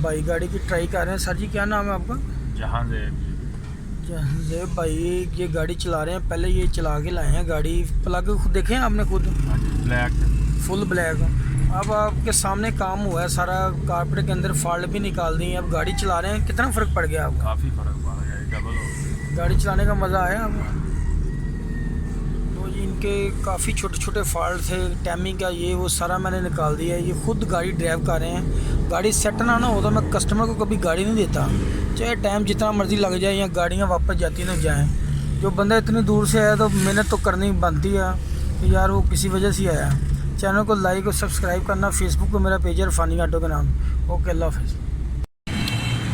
भाई गाड़ी की ट्राई कर रहे हैं। सर जी क्या नाम है आपका? जहांजेब भाई ये गाड़ी चला रहे हैं, पहले ये चला के लाए हैं गाड़ी। प्लग खुद देखे हैं आपने खुद? Black, full black. अब आपके सामने काम हुआ है सारा, कारपेट के अंदर फाल्ट भी निकाल दी। अब गाड़ी चला रहे हैं, कितना फ़र्क पड़ गया आपका? काफ़ी फ़र्क पड़ गया, डबल हो गया। गाड़ी चलाने का मज़ा आया आपको? तो ये इनके काफ़ी छोटे छोटे फॉल्ट थे, टाइमिंग का ये वो सारा मैंने निकाल दिया है। ये खुद गाड़ी ड्राइव कर रहे हैं। गाड़ी सेट ना हो तो मैं कस्टमर को कभी गाड़ी नहीं देता, चाहे टाइम जितना मर्ज़ी लग जाए या गाड़ियाँ वापस जाती ना जाएँ। जो बंदा इतनी दूर से आया तो मेहनत तो करनी बनती है कि यार वो किसी वजह से आया। चैनल को लाइक और सब्सक्राइब करना। फेसबुक पे मेरा पेज है रफ़ानी ऑटो के नाम। ओके, अल्लाह हाफ़िज़।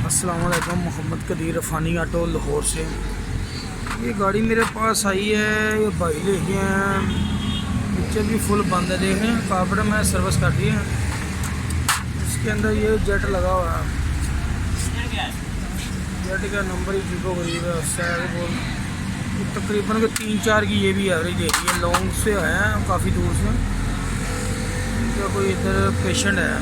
अस्सलाम वालेकुम, मोहम्मद कदीर रफ़ानी ऑटो लाहौर से। ये गाड़ी मेरे पास आई है, ये भाई लेके हैं। पिक्चर भी फुल बंद है, देख रहे हैं। कारपेट में सर्विस कर दी है। इसके अंदर ये जेट लगा हुआ है। जेट का नंबर ही जीरो गरीब है, शायद तकरीबन के 3-4 की ये भी एवरेज दे रही है। लॉन्ग से आया है, काफ़ी दूर से। इनका कोई इधर पेशेंट है,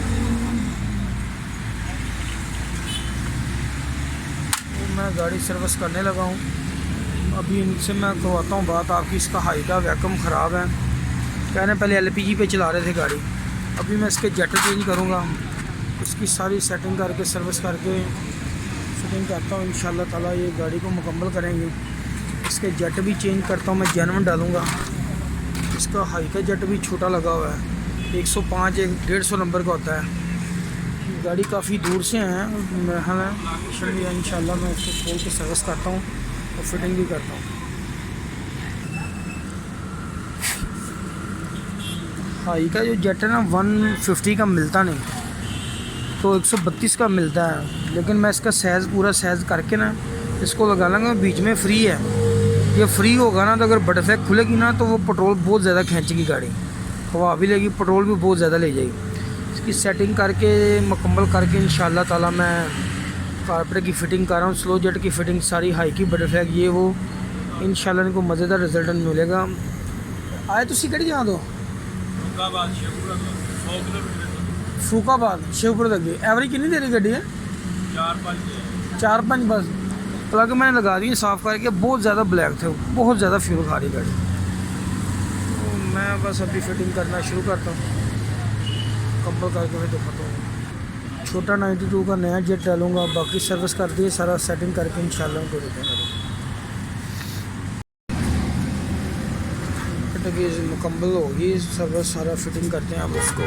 तो मैं गाड़ी सर्विस करने लगा हूँ। अभी इनसे मैं करवाता हूँ बात आपकी। इसका हाई का वैक्यूम ख़राब है, कहने पहले LPG पे चला रहे थे गाड़ी। अभी मैं इसके जेटर चेंज करूँगा, उसकी सारी सेटिंग करके सर्विस करके फिटिंग करता हूँ। इंशाल्लाह ताला ये गाड़ी को मुकम्मल करेंगे। इसके जेट भी चेंज करता हूँ, मैं जेनवन डालूँगा। इसका हाई का जेट भी छोटा लगा हुआ है, 105 150 नंबर का होता है। गाड़ी काफ़ी दूर से है, मेरा ख्याल है इंशाल्लाह मैं इसको खोल के सर्विस करता हूँ और फिटिंग भी करता हूँ। हाई का जो जेट है ना 150 का मिलता नहीं, तो 132 का मिलता है। लेकिन मैं इसका साइज़ पूरा साइज़ करके ना इसको लगा लूँगा। बीच में फ्री है, ये फ्री होगा ना तो अगर बटरफ्लाई खुलेगी ना तो वो पेट्रोल बहुत ज़्यादा खींचेगी गाड़ी, हवा भी लेगी, पेट्रोल भी बहुत ज़्यादा ले जाएगी। इसकी सेटिंग करके मुकम्मल करके इंशाल्लाह ताला मैं कारपेट की फ़िटिंग कर रहा हूँ, स्लो जेट की फ़िटिंग सारी, हाई की बटरफ्लाई ये वो। इंशाल्लाह इनको मज़ेदार रिजल्ट मिलेगा। आए तुसी कड़ी जा दो फूकाबाद शेखपुर तक गई। एवरेज कितनी देरी गड्डी है? 4-5 बस। प्लग मैंने लगा दिए साफ़ करके, बहुत ज़्यादा ब्लैक थे, बहुत ज़्यादा फ्यूल खा रही गाड़ी। तो मैं बस अभी फिटिंग करना शुरू करता हूँ, कंपल करके मैं दिखाता हूँ। छोटा 92 का नया जेट डालूँगा, बाकी सर्विस कर दिए सारा सेटिंग करके इंशाल्लाह उनको देखेंगे। मुकम्मल होगी सर्विस, सारा फिटिंग करते हैं। अब उसको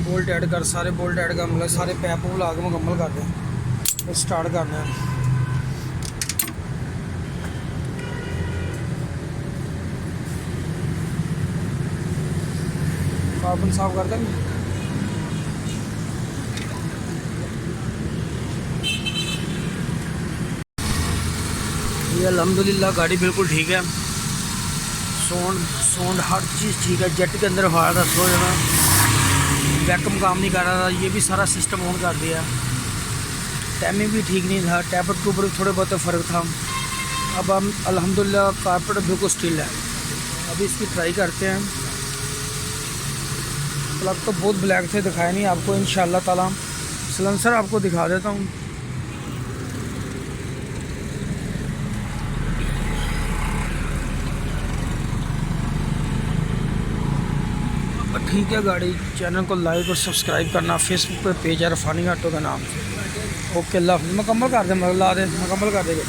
बोल्ट ऐड कर, सारे बोल्ट ऐड कर, मतलब सारे पैप ला के मुकम्मल कर दें, स्टार्ट करना है। कार्बन साफ कर देंगे। ये अल्हम्दुलिल्लाह गाड़ी बिल्कुल ठीक है। साउंड हर चीज़ ठीक है। जेट के अंदर हवा था स्लो ज़्यादा, वैक्यूम काम नहीं कर रहा था, ये भी सारा सिस्टम ऑन कर दिया। टाइमिंग भी ठीक नहीं था, टैपर के ऊपर थोड़े बहुत फ़र्क था। अब हम अल्हम्दुलिल्लाह कारपेट बिल्कुल स्टिल है। अभी इसकी ट्राई करते हैं। प्लग तो बहुत ब्लैक थे, दिखाया नहीं आपको। इंशाल्लाह ताला सिलेंसर आपको दिखा देता हूँ। ठीक है गाड़ी। चैनल को लाइक और सब्सक्राइब करना। फेसबुक पे पेज है रफ़ानी ऑटो के नाम से। ओके, अल्लाह हाफ़िज़। मुकम्मल कर दे, मतलब ला दे, मुकम्मल कर देगा।